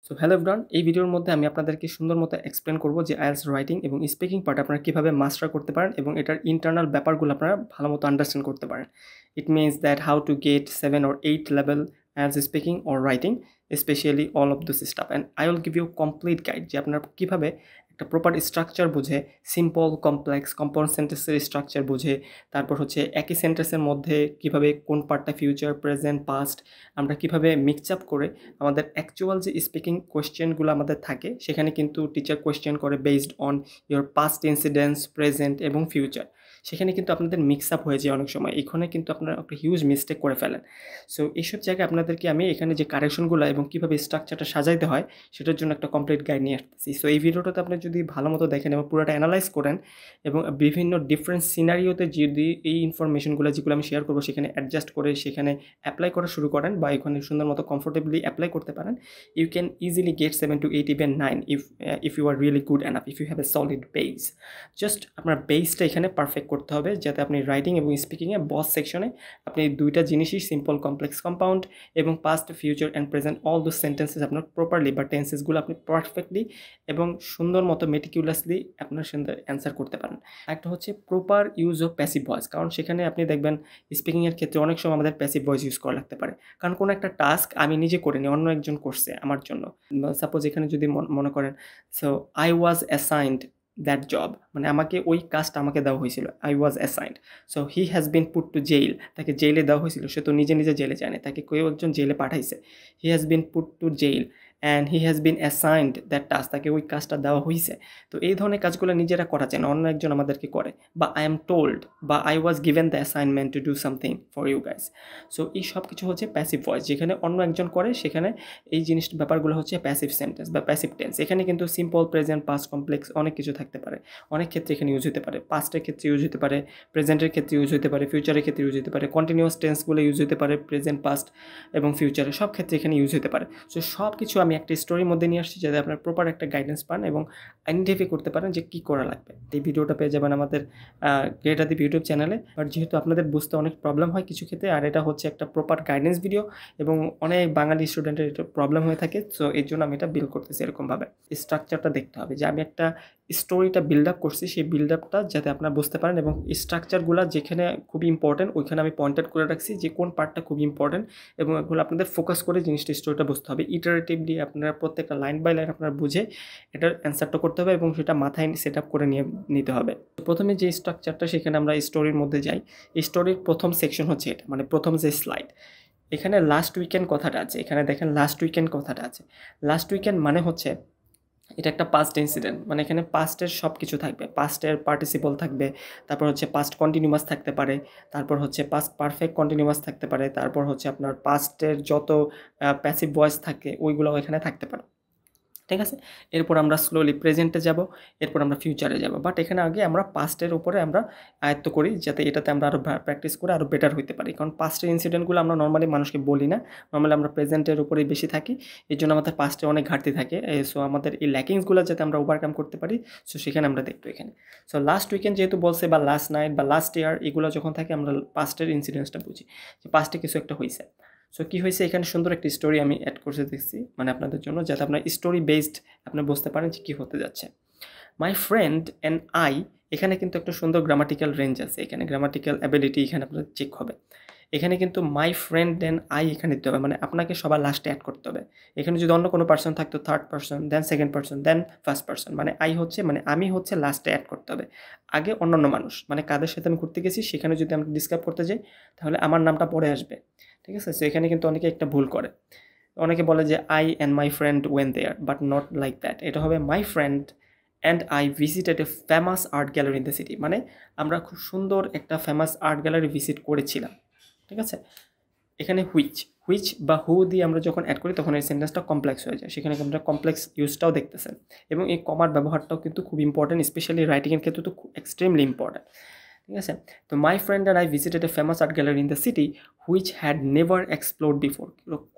So hello everyone, এই ভিডিওর মধ্যে আমি আপনাদেরকে সুন্দর মতো এক্সপ্লেন করব যে আইএলটিএস রাইটিং এবং স্পিকিং পার্ট আপনারা কীভাবে মাস্টার করতে পারেন এবং এটার ইন্টারনাল ব্যাপারগুলো আপনারা ভালো মতো আন্ডারস্ট্যান্ড করতে পারেন। It means that how to get 7 or 8 level IELTS speaking or writing, specially all of this stuff, and I will give you complete guide যে আপনারা কীভাবে একটা প্রপার স্ট্রাকচার বুঝে, সিম্পল কমপ্লেক্স কম্পাউন্ড সেন্টেন্সের স্ট্রাকচার বুঝে, তারপর হচ্ছে একই সেন্টেন্সের মধ্যে কীভাবে কোন পার্টটা ফিউচার, প্রেজেন্ট, পাস্ট আমরা কীভাবে মিক্স আপ করে আমাদের অ্যাকচুয়াল যে স্পিকিং কোয়েশ্চেনগুলো আমাদের থাকে সেখানে কিন্তু টিচার কোয়েশ্চেন করে based on your past incidents, present এবং ফিউচার। সেখানে কিন্তু আপনাদের মিক্স আপ হয়ে যায় অনেক সময়, এখানে কিন্তু আপনারা একটা হিউজ মিস্টেক করে ফেলেন। সো এইসব জায়গায় আপনাদেরকে আমি এখানে যে কারেকশনগুলো এবং কীভাবে স্ট্রাকচারটা সাজাইতে হয় সেটার জন্য একটা কমপ্লিট গাইড নিয়ে আসতেছি। সো এই ভিডিওটাতে আপনি যদি ভালো মতো দেখেন এবং পুরোটা অ্যানালাইজ করেন এবং বিভিন্ন ডিফারেন্ট সিনারিওতে যদি এই ইনফরমেশনগুলো যেগুলো আমি শেয়ার করবো সেখানে অ্যাডজাস্ট করে সেখানে অ্যাপ্লাই করা শুরু করেন বা এখানে সুন্দর মতো কমফোর্টেবলি অ্যাপ্লাই করতে পারেন, you can easily get 7 to 8 even 9 if you are really good enough, if you have a solid base. Just আপনার বেসটা এখানে পারফেক্ট করতে হবে যাতে আপনি রাইটিং এবং স্পিকিংয়ে বস সেকশনে আপনি দুইটা জিনিসই সিম্পল, কমপ্লেক্স, কম্পাউন্ড এবং past, future and present all those sentences আপনার প্রপারলি বা টেন্সেসগুলো আপনি পারফেক্টলি এবং সুন্দর মতো মেটিকুলাসলি আপনার সুন্দর অ্যান্সার করতে পারেন। একটা হচ্ছে proper use of passive voice, কারণ সেখানে আপনি দেখবেন স্পিকিংয়ের ক্ষেত্রে অনেক সময় আমাদের প্যাসিভ ভয়েস ইউজ করা লাগতে পারে, কারণ কোনো একটা টাস্ক আমি নিজে করিনি, অন্য একজন করছে আমার জন্য। সাপোজ এখানে যদি মনে করেন, so I was assigned that job, মানে আমাকে ওই কাজটা আমাকে দেওয়া হয়েছিল, I was assigned. So he has been put to jail, তাকে জেইলে দেওয়া হয়েছিল, সে তো নিজে নিজে জেলে যায়নি, তাকে কেউ একজন জেলে পাঠাইছে। He has been put to jail and he has been assigned that task, তাকে ওই কাজটা দেওয়া হয়েছে। তো এই ধরনের কাজগুলো নিজেরা করা যায় না, অন্য একজন আমাদেরকে করে। বা আই এম টোল্ড বা I was given the assignment to do something for you guys. So এই সব কিছু হচ্ছে প্যাসিভ ভয়েস, যেখানে অন্য একজন করে, সেখানে এই জিনিসটা ব্যাপারগুলো হচ্ছে প্যাসিভ সেন্টেন্স বা প্যাসিভ টেন্স। এখানে কিন্তু সিম্পল, প্রেজেন্ট, পাস্ট, কমপ্লেক্স অনেক কিছু থাকতে পারে, অনেক ক্ষেত্রে এখানে ইউজ হতে পারে। পাস্টের ক্ষেত্রে ইউজ হতে পারে, প্রেজেন্টের ক্ষেত্রে ইউজ হতে পারে, ফিউচারের ক্ষেত্রে ইউজ হতে পারে, কন্টিনিউয়াস টেন্সগুলো ইউজ হতে পারে, প্রেজেন্ট, পাস্ট এবং ফিউচারে সব ক্ষেত্রে এখানে ইউজ হতে পারে। সো সব কিছু আমি একটা স্টোরির মধ্যে নিয়ে আসছি যাতে আপনার প্রপার একটা গাইডেন্স পান এবং আইডেন্টিফাই করতে পারেন যে কী করা লাগবে। এই ভিডিওটা পেয়ে যাবেন আমাদের গ্রেট আদিপ ইউটিউব চ্যানেলে। বাট যেহেতু আপনাদের বুঝতে অনেক প্রবলেম হয় কিছু ক্ষেত্রে, আর এটা হচ্ছে একটা প্রপার গাইডেন্স ভিডিও এবং অনেক বাঙালি স্টুডেন্টের এটা প্রবলেম হয়ে থাকে, সো এর জন্য আমি এটা বিল্ড করতেছি এরকমভাবে। স্ট্রাকচারটা দেখতে হবে যে আমি একটা স্টোরিটা বিল্ড আপ করছি, সেই বিল্ড আপটা যাতে আপনারা বুঝতে পারেন এবং স্ট্রাকচারগুলো যেখানে খুবই ইম্পর্টেন্ট ওইখানে আমি পয়েন্টেড করে রাখছি যে কোন পার্টটা খুব ইম্পর্টেন্ট এবং এগুলো আপনাদের ফোকাস করে জিনিসটা স্টোরিটা বুঝতে হবে। ইটারেটিভলি আপনারা প্রত্যেকটা লাইন বাই লাইন আপনারা বুঝে এটার অ্যান্সারটা করতে হবে এবং সেটা মাথায় সেট আপ করে নিতে হবে। প্রথমে যে স্ট্রাকচারটা, সেখানে আমরা স্টোরির মধ্যে যাই। স্টোরির প্রথম সেকশন হচ্ছে এটা, মানে প্রথম যে স্লাইড, এখানে লাস্ট উইকেন্ড কথাটা আছে, এখানে দেখেন লাস্ট উইকেন্ড কথাটা আছে। লাস্ট উইকেন্ড মানে হচ্ছে এটা একটা পাস্ট ইনসিডেন্ট, মানে এখানে পাস্টের সব কিছু থাকবে, পাস্টের পার্টিসিপল থাকবে, তারপর হচ্ছে পাস্ট কন্টিনিউয়াস থাকতে পারে, তারপর হচ্ছে পাস্ট পারফেক্ট কন্টিনিউয়াস থাকতে পারে, তারপর হচ্ছে আপনার পাস্টের যত প্যাসিভ ভয়েস থাকে ওইগুলো এখানে থাকতে পারে, ঠিক আছে। এরপর আমরা স্লোলি প্রেজেন্টে যাব, এরপর আমরা ফিউচারে যাব। বাট এখানে আগে আমরা পাস্টের উপরে আমরা আয়ত্ত করি যাতে এটাতে আমরা আরও প্র্যাকটিস করে আরও বেটার হইতে পারি, কারণ পাস্টের ইনসিডেন্টগুলো আমরা নর্মালি মানুষকে বলি না, নর্মালি আমরা প্রেজেন্টের উপরেই বেশি থাকি, এর জন্য আমাদের পাস্টে অনেক ঘাটতি থাকে। সো আমাদের এই ল্যাকিংসগুলো যাতে আমরা ওভারকাম করতে পারি, সো সেখানে আমরা দেখবো এখানে। সো লাস্ট উইকেন্ড যেহেতু বলছে বা লাস্ট নাইট বা লাস্ট ইয়ার, এগুলো যখন থাকে আমরা পাস্টের ইনসিডেন্টসটা বুঝি যে পাস্টে কিছু একটা হয়েছে। সো কী হয়েছে, এখানে সুন্দর একটি স্টোরি আমি অ্যাড করতে দেখছি মানে আপনাদের জন্য, যাতে আপনার স্টোরি বেসড আপনি বুঝতে পারেন যে কী হতে যাচ্ছে। মাই ফ্রেন্ড অ্যান্ড আই, এখানে কিন্তু একটা সুন্দর গ্রামাটিক্যাল রেঞ্জ আছে, এখানে গ্রামাটিক্যাল অ্যাবিলিটি এখানে আপনার চেক হবে। এখানে কিন্তু মাই ফ্রেন্ড অ্যান্ড আই এখানে দিতে হবে, মানে আপনাকে সবার লাস্টে অ্যাড করতে হবে। এখানে যদি অন্য কোনো পার্সন থাকতো, third person, then second person, then first person, মানে আই হচ্ছে মানে আমি হচ্ছে লাস্টে অ্যাড করতে হবে, আগে অন্যান্য মানুষ, মানে কাদের সাথে আমি ঘুরতে গেছি সেখানে যদি আমি ডিসক্রাইব করতে যাই তাহলে আমার নামটা পরে আসবে, ঠিক আছে। সো এখানে কিন্তু অনেকে একটা ভুল করে, অনেকে বলে যে I and my friend went there, but not like that. এটা হবে my friend and I visited a famous art gallery in the city, মানে আমরা খুব সুন্দর একটা ফেমাস আর্ট গ্যালারি ভিজিট করেছিলাম, ঠিক আছে। এখানে হুইচ বা হু দিয়ে আমরা যখন অ্যাড করি তখন এই সেন্টেন্সটা কমপ্লেক্স হয়ে যায়, সেখানে আমরা কমপ্লেক্স ইউজটাও দেখতেছেন এবং এই কমার ব্যবহারটাও কিন্তু খুব ইম্পর্টেন্ট, স্পেশালি রাইটিংয়ের ক্ষেত্রে তো খুব এক্সট্রিমলি ইম্পর্টেন্ট, ঠিক আছে। তো my friend and I visited a famous art gallery in the city which had never explored before,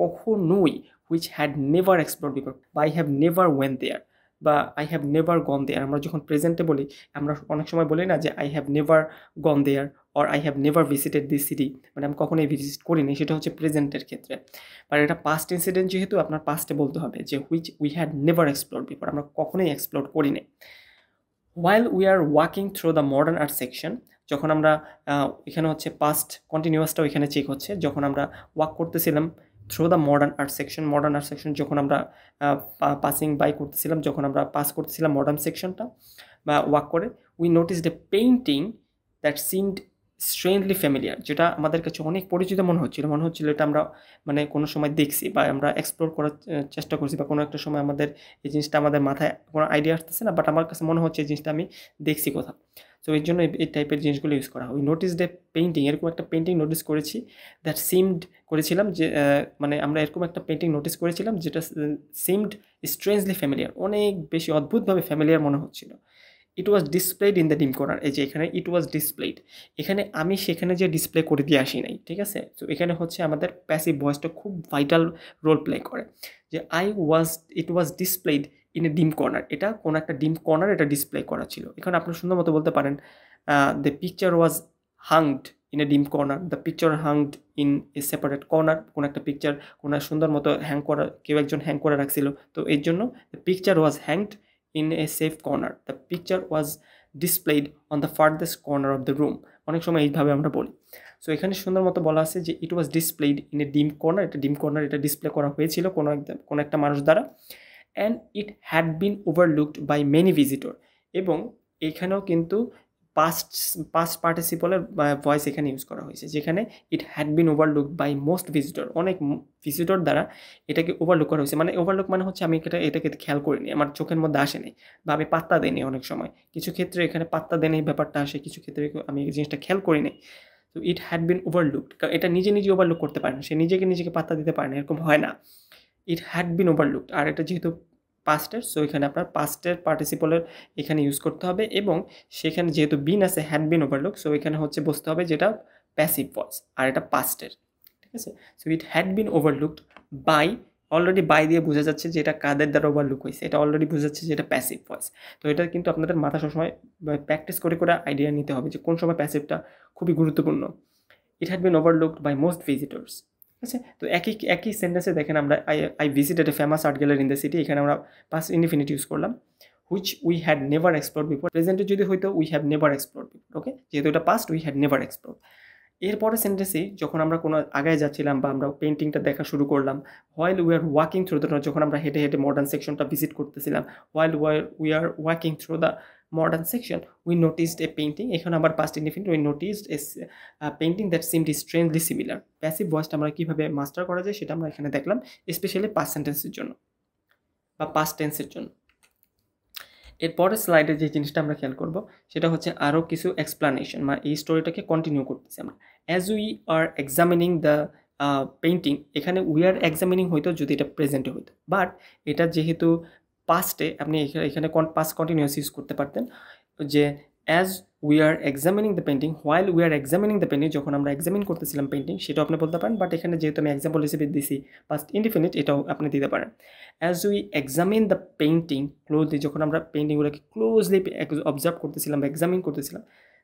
কখনোই which had never explored before বা I have never went there বা I have never gone there. আমরা যখন প্রেজেন্টে বলি আমরা অনেক সময় বলি না যে I have never gone there or I have never visited this city, মানে আমি কখনোই ভিজিট করিনি, সেটা হচ্ছে প্রেজেন্টের ক্ষেত্রে। বাট এটা পাস্ট ইনসিডেন্ট যেহেতু আপনার পাস্টে বলতে হবে যে which we had never explore before, আমরা কখনোই এক্সপ্লোর করিনি। while we are walking through the modern art section, যখন আমরা এখানে হচ্ছে পাস্ট কন্টিনিউয়াসটাও এখানে চেক হচ্ছে, যখন আমরা ওয়াক করতেছিলাম through the modern art section যখন আমরা পাসিং বাই করতেছিলাম, যখন আমরা পাস করতেছিলাম মডার্ন সেকশনটা বা ওয়াক করে, we noticed A painting that seemed strangely familiar, যেটা আমাদের কাছে অনেক পরিচিত মনে হচ্ছিল এটা আমরা মানে কোনো সময় দেখছি বা আমরা এক্সপ্লোর করার চেষ্টা করছি, বা কোনো একটা সময় আমাদের এই জিনিসটা আমাদের মাথায় কোনো আইডিয়া আসতেছে না, বাট আমার কাছে মনে হচ্ছে এই জিনিসটা আমি দেখছি কোথাও। সো এই জন্য এই টাইপের জিনিসগুলো ইউজ করা হয়। উই নোটিস দ্য পেইন্টিং, এরকম একটা পেইন্টিং নোটিস করেছি দ্যাট সিমড করেছিলাম যে মানে আমরা এরকম একটা পেইন্টিং নোটিস করেছিলাম যেটা সিমড স্ট্রেঞ্জলি ফ্যামিলিয়ার, অনেক বেশি অদ্ভুতভাবে ফ্যামিলিয়ার মনে হচ্ছিল। ইট ওয়াজ ডিসপ্লেড ইন দ্য ডিম কর্নার, এই যে এখানে ইট ওয়াজ ডিসপ্লেড, এখানে আমি সেখানে যে ডিসপ্লে করে দিয়ে আসি নাই, ঠিক আছে। তো এখানে হচ্ছে আমাদের প্যাসিভ ভয়েসটা খুব ভাইটাল রোল প্লে করে, যে ইট ওয়াজ displayed in a dim corner, এটা কোনো একটা ডিম কর্নার এটা ডিসপ্লে করা ছিল। এখানে আপনার সুন্দর মতো বলতে পারেন the picture was hanged in a dim corner, the picture hanged in a separate corner, কোনো একটা পিকচার কোনো সুন্দর মতো হ্যাং করা, কেউ একজন হ্যাং করে রাখছিল, তো এর জন্য the picture was hanged in a safe corner, the picture was displayed on the farthest corner of the room, অনেক সময় এইভাবে আমরা বলি। সো এখানে সুন্দর মতো বলা আছে যে ইট ওয়াজ displayed in a dim corner, এটা ডিম কর্নার এটা ডিসপ্লে করা হয়েছিল কোনো একটা মানুষ দ্বারা, and it had been overlooked by many visitor, এবং এখানেও কিন্তু পাস্ট পার্টিসিপলের ভয়েস এখানে ইউজ করা হয়েছে, যেখানে it had been overlooked by most visitor, অনেক ভিজিটর দ্বারা এটাকে ওভারলুক করা হয়েছে। মানে ওভারলুক মানে হচ্ছে আমি এটাকে খেয়াল করিনি, আমার চোখের মধ্যে আসেনি বা আমি পাত্তা দিইনি। অনেক সময় কিছু ক্ষেত্রে এখানে পাত্তা দেন এই ব্যাপারটা আসে, কিছু ক্ষেত্রে আমি এই জিনিসটা খেয়াল করিনি। তো ইট হ্যাড বিন ওভারলুকড, এটা নিজে ওভারলুক করতে পারে না, সে নিজেকে পাত্তা দিতে পারে না, এরকম হয় না। ইট হ্যাড বিন ওভারলুকড, আর এটা যেহেতু পাস্টের, সো এখানে আপনার পাস্টের পার্টিসিপলের এখানে ইউজ করতে হবে, এবং সেখানে যেহেতু বিন আছে হ্যাড বিন ওভারলুক, সো এখানে হচ্ছে বুঝতে হবে যেটা প্যাসিভ ভয়েস আর এটা পাস্টের, ঠিক আছে। So it had been overlooked by, already by দিয়ে বোঝা যাচ্ছে যে এটা কাদের দ্বারা ওভারলুক হয়েছে, এটা অলরেডি বোঝা যাচ্ছে যে এটা প্যাসিভ ভয়েস। তো এটা কিন্তু আপনাদের মাথা সবসময় প্র্যাকটিস করে আইডিয়া নিতে হবে যে কোন সময় প্যাসিভটা খুবই গুরুত্বপূর্ণ। It had been overlooked by most visitors, ঠিক আছে। তো একই সেন্টেন্সে দেখেন আমরা I visited a famous art gallery in the city, এখানে আমরা পাস্ট ইনডিফিনিট ইউজ করলাম, which we had never explore before, প্রেজেন্টে যদি হয়তো we have never explore before, okay, যেহেতু এটা past we had never explore. এরপরে সেন্টেন্সে যখন আমরা কোনো আগায় যাচ্ছিলাম বা আমরা পেন্টিংটা দেখা শুরু করলাম, while we are walking through the, যখন আমরা হেঁটে মডার্ন সেকশনটা ভিজিট করতেছিলাম, while we are walking through the modern section we noticed A painting, এখানে আবার past indefinite, we noticed A painting that seemed strangely similar. Passive ভয়েসটা আমরা কীভাবে মাস্টার করা যায় সেটা আমরা এখানে দেখলাম, স্পেশালি পাস্ট সেন্টেন্সের জন্য বা পাস্ট টেন্সের জন্য। এরপরের স্লাইডে যে জিনিসটা আমরা খেয়াল করব সেটা হচ্ছে আরও কিছু এক্সপ্লানেশন, মানে এই স্টোরিটাকে কন্টিনিউ করতেছি আমরা। As we are examining the painting, এখানে উই আর এক্সামিনিং হইতো যদি এটা প্রেজেন্টে হইতো, বাট এটা যেহেতু পাস্টে, আপনি এখানে পাস্ট কন্টিনিউয়াস ইউজ করতে পারতেন, যে as we are examining the painting, while we are examining the painting, যখন আমরা এক্সামিন করতেছিলাম পেন্টিং, সেটাও আপনি বলতে পারেন, বাট এখানে যেহেতু আমি এক্সাম্পল হিসেবে দিছি পাস্ট ইনডিফিনিট, এটাও আপনি দিতে পারেন। As we examine the painting closely, যখন আমরা পেন্টিংগুলোকে ক্লোজলি অবজার্ভ করতেছিলাম, এক্সামিন করতেছিলাম,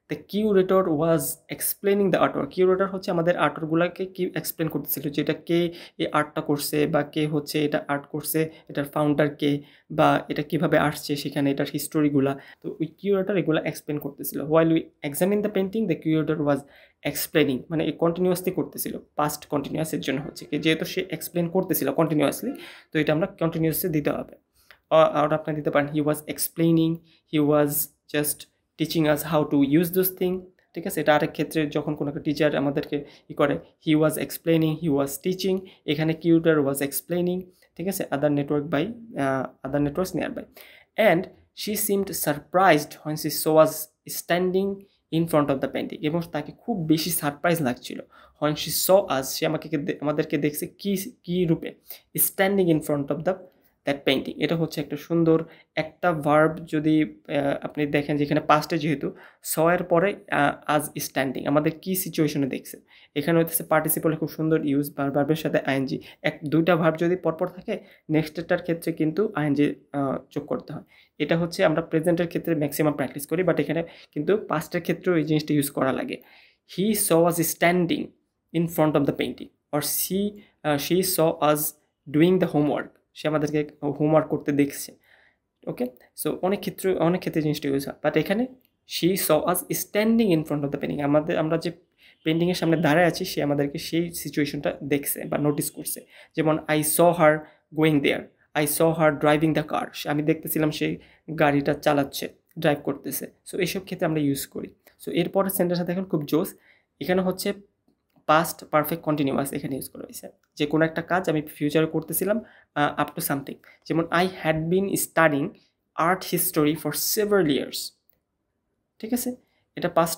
the curator was explaining the artwork, curator হচ্ছে আমাদের আর্টওয়ার্কগুলোকে কি এক্সপ্লেন করতেছিল, যে এটা কে এই আর্টটা করছে বা কে হচ্ছে এটা আর্ট করছে, এটার ফাউন্ডার কে, বা এটা কিভাবে আসছে সেখানে এটার হিস্টোরিগুলা, তো ওই কিউরেটর এগুলো এক্সপ্লেন করতেছিল। While we examine the painting the curator was explaining, মানে এই কন্টিনিউয়াসলি করতেছিল, পাস্ট কন্টিনিউয়াসের জন্য হচ্ছে কি, যেহেতু সে এক্সপ্লেন করতেছিল কন্টিনিউয়াসলি, তো এটা আমরা কন্টিনিউয়াসলি দিতে হবে। আর আপনি দিতে পারেন he was explaining, he was just teaching us how to use those thing, ঠিক আছে। এটা আরেক ক্ষেত্রে যখন কোনো একটা টিচার আমাদেরকে করে, he was explaining, he was teaching, এখানে কিউরেটর ওয়াজ এক্সপ্লেনিং, ঠিক আছে, other networks near by. And she seemed surprised when she was standing in front of the painting, এবং তাকে খুব বেশি সারপ্রাইজ লাগছিল, হোয়েন শি স আস, সে আমাদেরকে দেখছে কি রূপে, standing in front of the that painting, এটা হচ্ছে একটা সুন্দর একটা ভার্ব। যদি আপনি দেখেন যেখানে পাস্টে যেহেতু এর পরে আজ স্ট্যান্ডিং, আমাদের কি সিচুয়েশনে দেখছে, এখানে হইতেছে পার্টিসিপলে খুব সুন্দর ইউজ, ভার্বের সাথে আইএনজি, দুইটা ভার্ব যদি পরপর থাকে নেক্সটটার ক্ষেত্রে কিন্তু আইএনজি যোগ করতে হয়। এটা হচ্ছে আমরা প্রেজেন্টের ক্ষেত্রে ম্যাক্সিমাম প্র্যাকটিস করি, বাট এখানে কিন্তু পাস্টের ক্ষেত্রেও এই জিনিসটা ইউজ করা লাগে। he saw us standing in front of the painting, or she saw us doing the homework, সে আমাদেরকে হোমওয়ার্ক করতে দেখছে। ওকে, সো অনেক ক্ষেত্রে জিনিসটা ইউজ হয়, বাট এখানে she saw us standing in front of the painting, আমরা যে পেন্টিংয়ের সামনে দাঁড়ায় আছি সে আমাদেরকে সেই সিচুয়েশনটা দেখছে বা নোটিস করছে। যেমন I saw her going there, I saw her driving the car, আমি দেখতেছিলাম সে গাড়িটা চালাচ্ছে, ড্রাইভ করতেছে। সো এইসব ক্ষেত্রে আমরা ইউজ করি। সো এরপরের সেন্টেন্সটা দেখুন খুব জোস, এখানে হচ্ছে পাস্ট পারফেক্ট কন্টিনিউয়াস এখানে ইউজ করা হয়েছে, যে কোনো একটা কাজ আমি ফিউচারে করতেছিলাম আপ টু সামথিং। যেমন I had been studying art history for several years, ঠিক আছে, এটা পাস্ট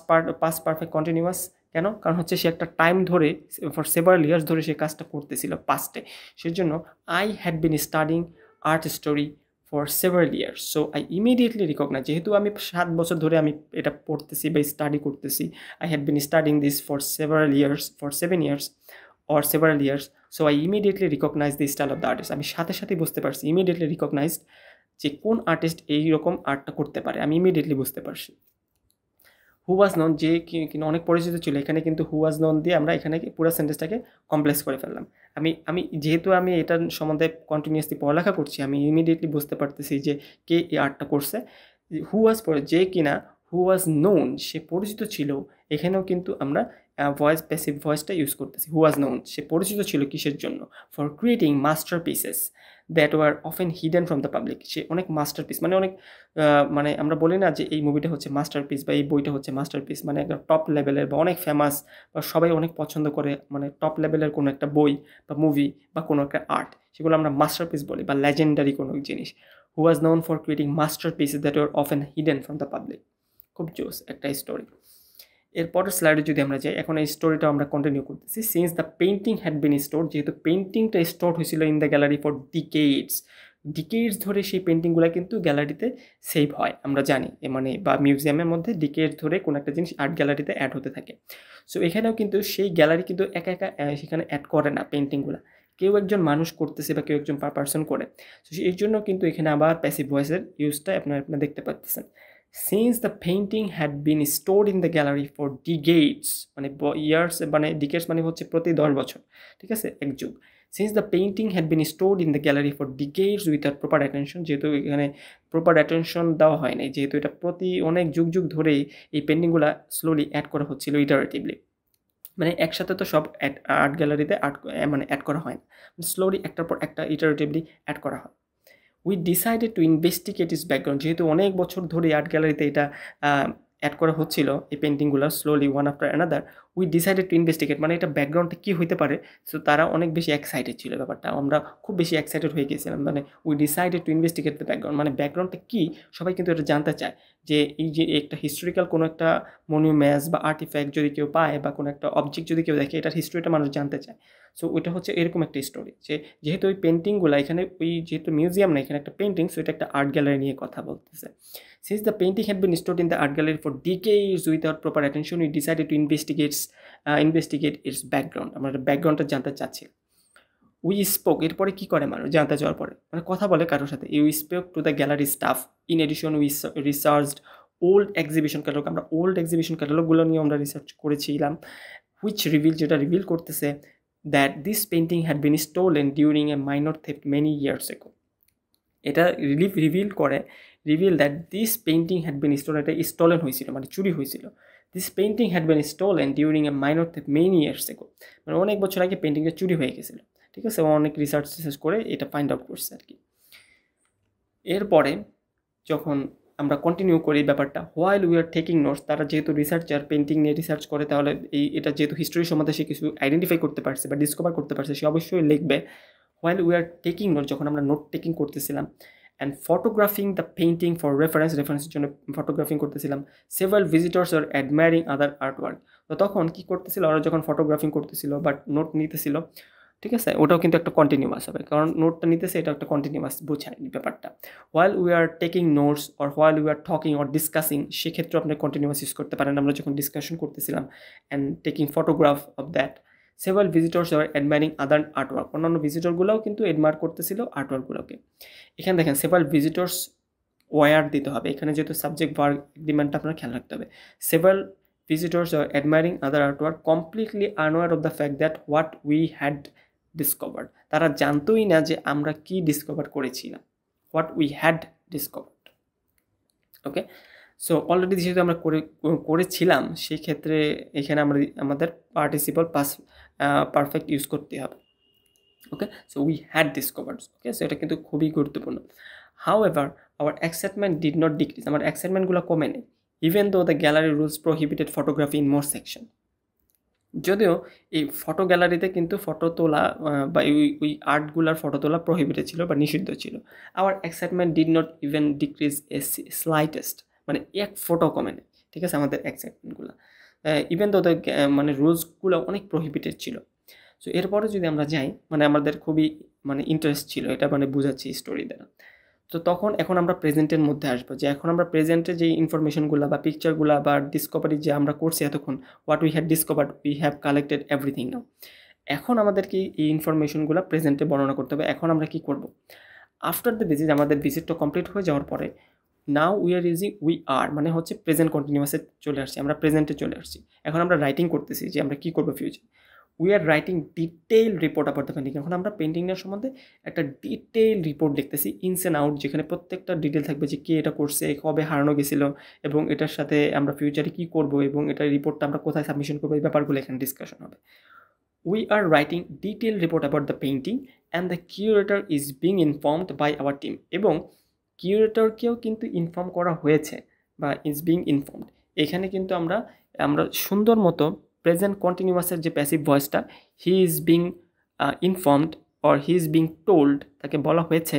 পারফেক্ট কন্টিনিউয়াস। কেন? কারণ হচ্ছে সে একটা টাইম ধরে, ফর সেভারাল ইয়ার্স ধরে সে কাজটা করতেছিল পাস্টে, সেজন্য I had been studying art history for several years. So I immediately recognise, যেহেতু আমি 7 বছর ধরে আমি এটা পড়তেছি বা স্টাডি করতেছি, I had been studying this for several years, for 7 years or several years, so I immediately recognize the style of the artist. আমি সাথে সাথেই বুঝতে পারছি, ইমিডিয়েটলি রিকগনাইজড, যে কোন আর্টিস্ট এইরকম আর্টটা করতে পারে, আমি ইমিডিয়েটলি বুঝতে পারছি। হু ওয়াজ নন, যে কিন্তু অনেক পরিচিত ছিল, এখানে কিন্তু হু ওয়াজ নন দিয়ে আমরা এখানে পুরো সেন্টেন্সটাকে কমপ্লেক্স করে ফেললাম। আমি যেহেতু আমি এটার সম্বন্ধে কন্টিনিউয়াসলি পড়ালেখা করছি, আমি ইমিডিয়েটলি বুঝতে পারতেছি যে কে এই আর্টটা করছে। হু ওয়াজ পরে যে কিনা হু ওয়াজ নোন, সে পরিচিত ছিল, এখানেও কিন্তু আমরা ভয়েস প্যাসিভ ভয়েসটা ইউজ করতেছি। হু ওয়াজ নোন, সে পরিচিত ছিল কিসের জন্য? For creating masterpieces that were often hidden from the public. সে অনেক মাস্টারপিস, মানে অনেক মানে আমরা বলি না যে এই মুভিটা হচ্ছে মাস্টারপিস বা এই বইটা হচ্ছে মাস্টারপিস, মানে একটা টপ লেভেলের বা অনেক ফেমাস বা সবাই অনেক পছন্দ করে, মানে টপ লেভেলের কোনো একটা বই বা মুভি বা কোনো একটা আর্ট, সেগুলো আমরা মাস্টারপিস বলি বা লেজেন্ডারি কোনো জিনিস। Who was known for creating masterpieces that were often hidden from the public. খুব জোস একটা স্টোরি। এরপরের স্লাইডে যদি আমরা যাই, এখন এই স্টোরিটা আমরা কন্টিনিউ করতেছি। Since the painting had bin store, যেহেতু পেন্টিংটা স্টোর হয়েছিল ইন দ্য গ্যালারি ফর ডিকেডস ধরে, সেই পেন্টিংগুলো কিন্তু গ্যালারিতে সেভ হয়, আমরা জানি, মানে বা মিউজিয়ামের মধ্যে ডিকেডস ধরে কোনো একটা জিনিস আর্ট গ্যালারিতে অ্যাড হতে থাকে। সো এখানেও কিন্তু সেই গ্যালারি কিন্তু একা একা সেখানে অ্যাড করে না পেন্টিংগুলো, কেউ একজন মানুষ করতেছে বা কেউ একজন পারসন করে। সো এই জন্য কিন্তু এখানে আবার প্যাসিভ ভয়েসের ইউজটা আপনারা দেখতে পাচ্ছেন। Since the painting had been stored in the gallery for ডিকেডস, মানে ইয়ার্স, মানে ডিকেডস মানে হচ্ছে প্রতি 10 বছর, ঠিক আছে, এক যুগ। Since the painting had been stored in the gallery for ডিকেডস without proper attention, যেহেতু এখানে প্রপার অ্যাটেনশন দেওয়া হয় নাই, যেহেতু এটা প্রতি অনেক যুগ যুগ ধরেই এই পেন্টিংগুলো স্লোলি অ্যাড করা হচ্ছিল ইটারেটিভলি, মানে একসাথে তো সব আর্ট গ্যালারিতে মানে অ্যাড করা হয় না, স্লোলি একটার পর একটা ইটারেটিভলি অ্যাড করা হয়। We decided to investigate is background, যেহেতু অনেক বছর ধরে আর্ট গ্যালারিতে এটা অ্যাড করা হচ্ছিল এই পেন্টিংগুলো slowly one after another, we decided to investigate, মানে এটা ব্যাকগ্রাউন্ডটা কী হইতে পারে। সো তারা অনেক বেশি এক্সাইটেড ছিল ব্যাপারটা, আমরা খুব বেশি এক্সাইটেড হয়ে গিয়েছিলাম, মানে we decided to investigate the background, মানে ব্যাকগ্রাউন্ডটা কী সবাই কিন্তু এটা জানতে চায়, যে এই যে একটা হিস্টোরিক্যাল কোনো একটা মনিউমেন্টস বা আর্টিফ্যাক্ট যদি কেউ পায় বা কোনো একটা অবজেক্ট যদি কেউ দেখে, এটার হিস্ট্রিটা মানুষ জানতে চায়। সো ওইটা হচ্ছে এরকম একটা স্টোরি, যে যেহেতু ওই পেন্টিংগুলো এখানে, ওই যেহেতু মিউজিয়াম না, এখানে একটা পেন্টিং, সো এটা একটা আর্ট গ্যালারি নিয়ে কথা বলতেছে। Since the painting had been stored in the art gallery for decades without proper attention, we decided to investigate its background. আমরা ব্যাকগ্রাউন্ডটা জানতে চাচ্ছি। উই স্পোক, এরপরে কী করে মানুষ জানতে যাওয়ার পরে, মানে কথা বলে কারোর সাথে। We spoke to the gallery staff. In addition we researched old exhibition catalog, আমরা ওল্ড এক্সিবিশন ক্যাটালগুলো নিয়ে আমরা রিসার্চ করেছিলাম। হুইচ রিভিল, যেটা রিভিল করতেছে that this painting had been stolen during a minor theft many years ago. এটা reveal that this painting had been stolen, এটা stolen হয়েছিল মানে চুরি হয়েছিল। This painting had been stolen during a minor theft many years ago, মানে অনেক বছর আগে পেন্টিংটা চুরি হয়ে গেছিলো, ঠিক আছে, অনেক রিসার্চ করে এটা ফাইন্ড আউট করছে আর কি। এরপরে যখন আমরা কন্টিনিউ করি ব্যাপারটা, while we are taking notes, তারা যেহেতু রিসার্চার, পেন্টিং নিয়ে রিসার্চ করে, তাহলে এটা যেহেতু হিস্ট্রি সম্বন্ধে সে কিছু আইডেন্টিফাই করতে পারছে বা ডিসকভার করতে পারছে, সে অবশ্যই লিখবে। While we are taking note, যখন আমরা নোট টেকিং করতেছিলাম, and photographing the painting for রেফারেন্সের জন্য ফটোগ্রাফিং করতেছিলাম। Several visitors are admiring other artwork, তো তখন কী করতেছিল, ওরা যখন ফটোগ্রাফিং করতেছিল বাট নোট নিতেছিল, ঠিক আছে, ওটাও কিন্তু একটা কন্টিনিউয়াস হবে, কারণ নোটটা নিতেছে, এটা একটা কন্টিনিউয়াস বোঝায় ব্যাপারটা। While we are taking notes or while we are talking or discussing, সেক্ষেত্রে আপনি কন্টিনিউয়াস ইউজ করতে পারেন। আমরা যখন ডিসকাশন করতেছিলাম and taking photograph of that. Several visitors are admiring other artwork, অন্যান্য ভিজিটরগুলোও কিন্তু অ্যাডমায়ার করতেছিল আর্টওয়ার্কগুলোকে। এখানে দেখেন সেভারাল ভিজিটর্স ওয়ার দিতে হবে, এখানে যেহেতু সাবজেক্ট ভার্ব এগ্রিমেন্টটা আপনার খেয়াল রাখতে হবে। Several visitors or admiring other artwork completely unaware of the fact that what we had discovered. তারা জানতোই না যে আমরা কি ডিসকভার করেছিলাম, what we had discovered. Okay, so already যেহেতু আমরা করেছিলাম সেই ক্ষেত্রে এখানে আমাদের পার্টিসিপল পারফেক্ট ইউজ করতে হবে। Okay, so we had discovered. Okay, so এটা কিন্তু খুবই গুরুত্বপূর্ণ। However our excitement did not decrease, আমার এক্সাইটমেন্টগুলো কমে নেই। Even though the gallery rules prohibited photography in more section, যদিও এই ফটো গ্যালারিতে কিন্তু ফটো তোলা বা ওই আর্টগুলার ফটো তোলা প্রোহিবিটেড ছিল বা নিষিদ্ধ ছিল। Our excitement did not even decrease a slightest, মানে এক ফটো কমে নেই, ঠিক আছে, আমাদের এক্সাইটমেন্টগুলো ইভেন দো দ্য মানে রুলসগুলো অনেক প্রোহিবিটেড ছিল। সো এরপরে যদি আমরা যাই, মানে আমাদের খুবই মানে ইন্টারেস্ট ছিল, এটা মানে বুঝাচ্ছি স্টোরি দ্বারা। তো এখন আমরা প্রেজেন্টের মধ্যে আসবো, যে এখন আমরা প্রেজেন্টে যে ইনফরমেশনগুলো বা পিকচারগুলো বা ডিসকভারি যে আমরা করছি এতক্ষণ, what we had discovered, we have collected everything now. এখন আমাদেরকে এই ইনফরমেশনগুলো প্রেজেন্টে বর্ণনা করতে হবে। এখন আমরা কি করব, আফটার দ্য ভিজিট, আমাদের ভিজিটটা কমপ্লিট হয়ে যাওয়ার পরে, now we are using we are, মানে হচ্ছে প্রেজেন্ট কন্টিনিউয়াসে চলে আসছি, আমরা প্রেজেন্টে চলে আসছি। এখন আমরা রাইটিং করতেছি যে আমরা কী করবো future. We are writing detail report about the painting. এখন আমরা পেন্টিংয়ের সম্বন্ধে একটা ডিটেইল রিপোর্ট লিখতেছি, ইনস অ্যান্ড আউট, যেখানে প্রত্যেকটা ডিটেল থাকবে যে কে এটা করছে, কবে হারানো গেছিলো, এবং এটার সাথে আমরা ফিউচারে কী করবো, এবং এটার রিপোর্টটা আমরা কোথায় সাবমিশন করবো, এই ব্যাপারগুলো এখানে ডিসকাশন হবে। We are writing detail report about the painting and the curator is being informed by our team, এবং কিউরেটরকেও কিন্তু ইনফর্ম করা হয়েছে বা ইজ বিং ইনফর্মড। এখানে কিন্তু আমরা সুন্দর মতো প্রেজেন্ট কন্টিনিউয়াসের যে প্যাসিভ ভয়েসটা, হি is being informed or he is being told, তাকে বলা হয়েছে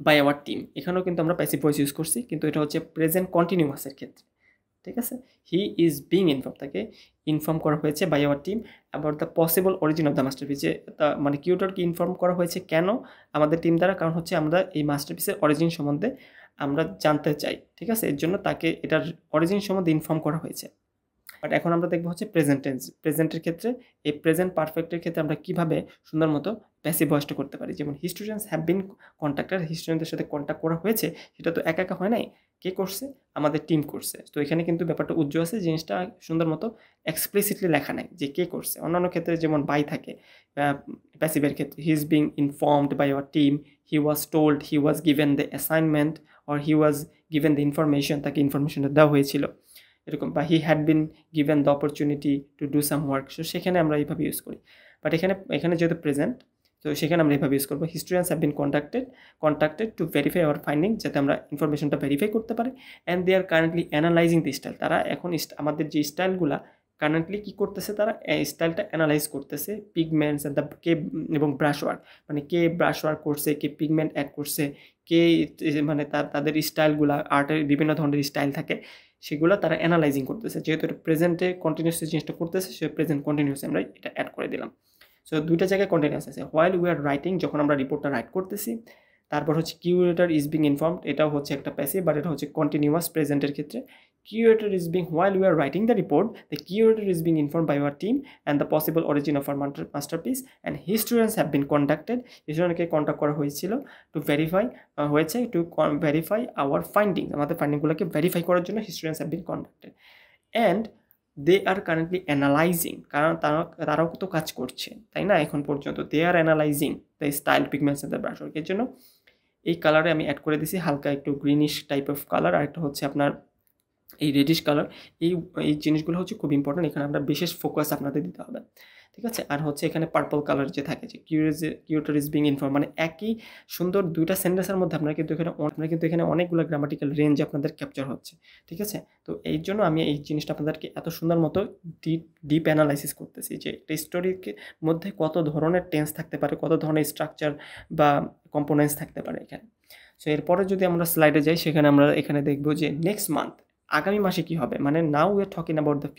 বাই আওয়ার টিম, এখানেও কিন্তু আমরা প্যাসিভ ভয়েস ইউজ করছি, কিন্তু এটা হচ্ছে প্রেজেন্ট কন্টিনিউয়াসের ক্ষেত্রে, ঠিক আছে। হি ইজ বিং ইনফর্ম, তাকে ইনফর্ম করা হয়েছে by our team about the possible origin of the masterpiece, যে মানে কিউরেটরকে ইনফর্ম করা হয়েছে কেন আমাদের টিম দ্বারা, কারণ হচ্ছে আমরা এই মাস্টারপিসের অরিজিন সম্বন্ধে আমরা জানতে চাই, ঠিক আছে, এর জন্য তাকে এটার অরিজিন সম্বন্ধে ইনফর্ম করা হয়েছে। বাট এখন আমরা দেখবো হচ্ছে প্রেজেন্ট টেন্স। প্রেজেন্টের ক্ষেত্রে, এই প্রেজেন্ট পারফেক্টের ক্ষেত্রে আমরা কীভাবে সুন্দর মতো প্যাসিভ ভয়েসটা করতে পারি। যেমন হিস্টোরিয়ানস হ্যাভ বিন কন্ট্যাক্টেড, হিস্টোরিয়ানদের সাথে কন্ট্যাক্ট করা হয়েছে, সেটা তো একা একা হয় নাই, কে করছে, আমাদের টিম করছে। তো এখানে কিন্তু ব্যাপারটা উজ্জ্বল আছে, জিনিসটা সুন্দর মতো এক্সপ্লিসিটলি লেখা নাই যে কে করছে। অন্যান্য ক্ষেত্রে যেমন বাই থাকে প্যাসিভের ক্ষেত্রে, he is being informed by our team, he was told, he was given the assignment, or he was given the information, তাকে ইনফরমেশনটা দেওয়া হয়েছিল, এরকম, বা he had been given the opportunity to do some work. So সেখানে আমরা এইভাবে use করি। বাট এখানে যেহেতু প্রেজেন্ট, তো সেখানে আমরা এইভাবে ইউজ করবো, historians have been contacted to verify our finding, যাতে আমরা ইনফরমেশনটা ভেরিফাই করতে পারি। And they are currently analysing the style, তারা এখন আমাদের যে স্টাইলগুলা কারেন্টলি কী করতেছে, তারা স্টাইলটা অ্যানালাইজ করতেছে, পিগমেন্টস অ্যান্ড দ্য কে এবং ব্রাশ ওয়ার্ক, মানে কে ব্রাশ ওয়ার্ক করছে, কে পিগমেন্ট অ্যাড করছে, কে মানে তাদের স্টাইলগুলা, আর্টের বিভিন্ন ধরনের স্টাইল থাকে, সেগুলো তারা অ্যানালাইজিং করতেছে। যেহেতু এটা প্রেজেন্টে কন্টিনিউয়াসলি জিনিসটা করতেছে, সে প্রেজেন্ট কন্টিনিউয়াসলি আমরা এটা অ্যাড করে দিলাম। সো দুইটা জায়গায় কন্টিনিউয়াস আছে। হোয়াইল উই আর রাইটিং, যখন আমরা রিপোর্টটা রাইট করতেছি। তারপর হচ্ছে কিউরেটর ইজ বিং ইনফর্মড, এটাও হচ্ছে একটা প্যাসিভ, বাট এটা হচ্ছে কন্টিনিউয়াস প্রেজেন্টের ক্ষেত্রে। Curator is being, while we are writing the report, the curator is being informed by our team and the possible origin of our masterpiece, and historians have been contacted, historianকে contact করা হয়েছিল to verify verify our finding, আমাদের ফাইন্ডিংগুলোকে verify করার জন্য historians have been contacted, and they are currently analyzing, কারণ তারাও তো কাজ করছে, তাই না, এখন পর্যন্ত they are analyzing the style, pigments and the brushwork। এর জন্য এই কালারে আমি অ্যাড করে দিছি হালকা একটু গ্রিনিশ টাইপ অফ কালার, আর একটা হচ্ছে আপনার এই রেডিশ কালার। এই জিনিসগুলো হচ্ছে খুব ইম্পর্টেন্ট, এখানে আমরা বিশেষ ফোকাস আপনাদের দিতে হবে, ঠিক আছে। আর হচ্ছে এখানে পার্পল কালার যে থাকে, যে কিউরেটর ইজ বিং ইনফর্ম, মানে একই সুন্দর দুইটা সেন্টেন্সের মধ্যে আপনারা কিন্তু এখানে অনেকগুলো গ্রামাটিক্যাল রেঞ্জ আপনাদের ক্যাপচার হচ্ছে, ঠিক আছে। তো এই জন্য আমি এই জিনিসটা আপনাদেরকে এত সুন্দর মতো ডিপ অ্যানালাইসিস করতেছি, যে একটা স্টোরির মধ্যে কত ধরনের টেন্স থাকতে পারে, কত ধরনের স্ট্রাকচার বা কম্পোনেন্টস থাকতে পারে এখানে। সো এরপরে যদি আমরা স্লাইডে যাই, সেখানে আমরা এখানে দেখবো যে নেক্সট মান্থ, আগামী মাসে কী হবে, মানে now we are talking about the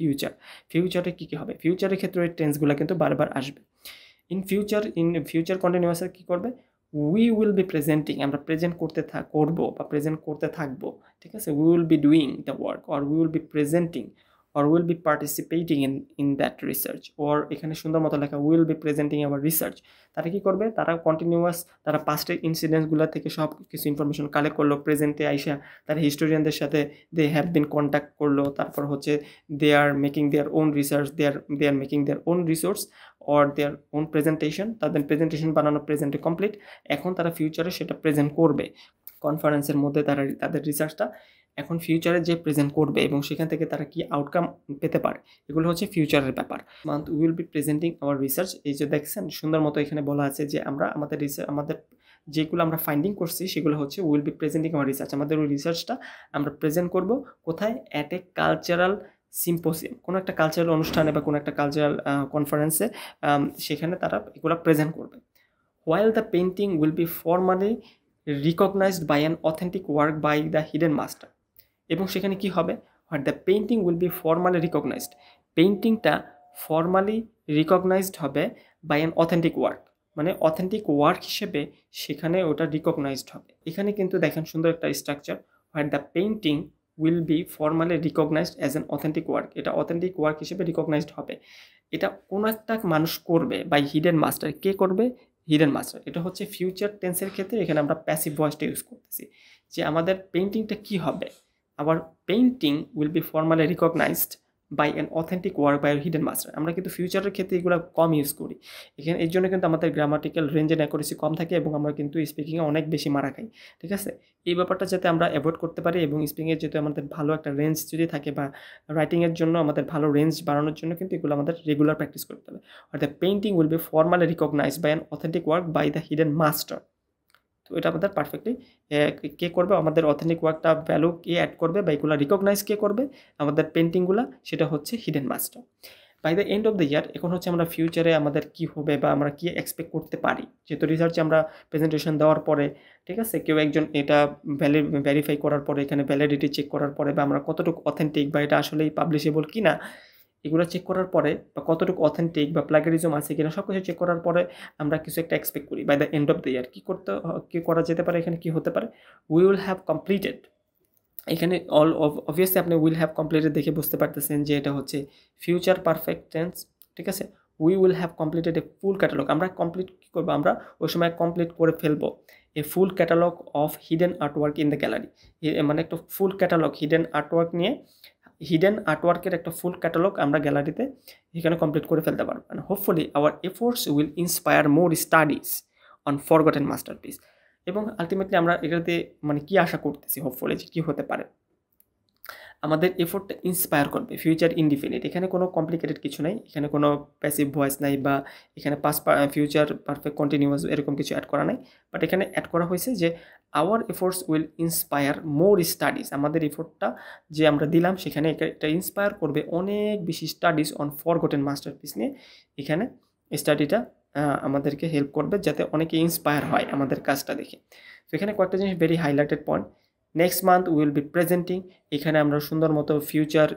ফিউচারে কী কী হবে। ফিউচারের ক্ষেত্রে এই টেন্সগুলো কিন্তু বারবার আসবে। ইন ফিউচার কন্টিনিউয়াসে কী করবে, উই উইল বি প্রেজেন্টিং, আমরা প্রেজেন্ট করবো বা প্রেজেন্ট করতে থাকবো, ঠিক আছে। We will be doing the work or we will be presenting or will be participating in that research, or এখানে সুন্দর মতো লেখা will be presenting our research। তারা কি করবে, তারা কন্টিনিউয়াস তারা পাস্টের ইনসিডেন্টসগুলো থেকে সব কিছু ইনফরমেশন কালেক্ট করলো, প্রেজেন্টে আইসা তারা হিস্টোরিয়ানদের সাথে দে হ্যাভ বিন কন্ট্যাক্ট করলো, তারপর হচ্ছে they are making their own research, they are making their own resource or their own presentation. তাদের প্রেজেন্টেশন বানানো প্রেজেন্টে কমপ্লিট, এখন তারা ফিউচারে সেটা প্রেজেন্ট করবে কনফারেন্সের মধ্যে। তারা তাদের রিসার্চটা এখন ফিউচারে যে প্রেজেন্ট করবে এবং সেখান থেকে তারা কি আউটকাম পেতে পারে, এগুলো হচ্ছে ফিউচারের ব্যাপার। Month will be presenting our research, এই যে দেখছেন সুন্দর মতো এখানে বলা আছে যে আমরা আমাদের যেগুলো আমরা ফাইন্ডিং করছি সেগুলো হচ্ছে will be presenting our research. আমাদের ওই রিসার্চটা আমরা প্রেজেন্ট করব কোথায়, অ্যাট এ কালচারাল সিম্পোজিয়াম, কোনো একটা কালচারাল অনুষ্ঠানে বা কোনো একটা কালচারাল কনফারেন্সে, সেখানে তারা এগুলো প্রেজেন্ট করবে। While the painting will be formally recognized by an authentic work by the hidden master, এবং সেখানে কি হবে, what the painting will be formally recognized, পেইন্টিংটা ফর্মালি রিকগনাইজড হবে বাই অ্যান অথেন্টিক ওয়ার্ক, মানে অথেন্টিক ওয়ার্ক হিসেবে সেখানে ওটা রিকগনাইজড হবে। এখানে কিন্তু দেখেন সুন্দর একটা structure, what the painting will be formally recognised as an authentic work, এটা অথেন্টিক ওয়ার্ক হিসেবে রিকগনাইজড হবে। এটা কোনো একটা মানুষ করবে বাই হিডেন মাস্টার, কে করবে, হিডেন মাস্টার। এটা হচ্ছে ফিউচার টেন্সের ক্ষেত্রে এখানে আমরা প্যাসিভ ভয়েসটা ইউজ করতেছি, যে আমাদের পেইন্টিংটা কি হবে, our painting will be formally recognised by an authentic work by hidden master. আমরা কিন্তু ফিউচারের ক্ষেত্রে এগুলো কম ইউজ করি, এখানে এর জন্য কিন্তু আমাদের গ্রামাটিক্যাল রেঞ্জ অ্যান্ড অ্যাকুরেসি কম থাকে এবং আমরা কিন্তু স্পিকিংয়ে অনেক বেশি মারা খাই। ঠিক আছে, এই ব্যাপারটা যাতে আমরা অ্যাভয়েড করতে পারি এবং স্পিকিংয়ের যেহেতু আমাদের ভালো একটা রেঞ্জ যদি থাকে বা রাইটিংয়ের জন্য আমাদের ভালো রেঞ্জ বাড়ানোর জন্য কিন্তু এগুলো আমাদের রেগুলার প্র্যাকটিস করতে হবে। অর্থাৎ painting will be formally recognised by an authentic work by the hidden master. তো এটা আমাদের পারফেক্টলি কে করবে, আমাদের অথেন্টিক ওয়ার্কটা ভ্যালু কে অ্যাড করবে বা এগুলো রিকগনাইজ কে করবে, আমাদের পেন্টিংগুলো, সেটা হচ্ছে hidden master. By the end of the year, এখন হচ্ছে আমরা ফিউচারে আমাদের কি হবে বা আমরা কি এক্সপেক্ট করতে পারি, যেহেতু রিসার্চে আমরা প্রেজেন্টেশন দেওয়ার পরে, ঠিক আছে, কেউ একজন এটা ভেরিফাই করার পরে, এখানে ভ্যালিডিটি চেক করার পরে বা আমরা কতটুকু অথেন্টিক বা এটা আসলেই পাবলিশেবল কিনা এগুলো চেক করার পরে, বা কতটুকু অথেন্টিক বা প্লাগারিজম আছে কিনা সব কিছু চেক করার পরে আমরা কিছু একটা এক্সপেক্ট করি by the end of the year. কী করা যেতে পারে, এখানে কি হতে পারে, উই উইল হ্যাভ কমপ্লিটেড। এখানে অবভিয়াসলি আপনি উইল হ্যাভ কমপ্লিটেড দেখে বুঝতে পারতেছেন যে এটা হচ্ছে ফিউচার পারফেক্ট টেন্স। ঠিক আছে, we will have completed a full catalog, আমরা কমপ্লিট কী করবো, আমরা ওই সময় কমপ্লিট করে ফেলবো a full catalogue of hidden artwork in the gallery, মানে একটা ফুল ক্যাটালগ হিডেন আর্টওয়ার্ক নিয়ে, হিডেন আর্টওয়ার্কের একটা ফুল ক্যাটালগ আমরা গ্যালারিতে এখানে কমপ্লিট করে ফেলতে পারবো। And hopefully our efforts will inspire more studies on forgotten masterpiece. এবং আলটিমেটলি আমরা এটাতে মানে কি আশা করতেছি, হোপফুলি যে কী হতে পারে, আমাদের এফোর্টটা ইন্সপায়ার করবে। ফিউচার ইনডিফিনিট, এখানে কোনো কমপ্লিকেটেড কিছু নাই, এখানে কোনো প্যাসিভ ভয়েস নাই বা এখানে ফিউচার পারফেক্ট কন্টিনিউয়াস এরকম কিছু অ্যাড করা নাই, বাট এখানে অ্যাড করা হয়েছে যে our efforts will inspire more studies, আমাদের এফোর্টটা যে আমরা দিলাম সেখানে এটা ইন্সপায়ার করবে অনেক বেশি স্টাডিজ অন ফরগটেন মাস্টারপিস নিয়ে। এখানে স্টাডিটা আমাদেরকে হেল্প করবে যাতে অনেকে ইন্সপায়ার হয় আমাদের কাজটা দেখে। তো এখানে কয়েকটা জিনিস very highlighted point. Next month will be presenting, এখানে আমরা সুন্দর মতো ফিউচার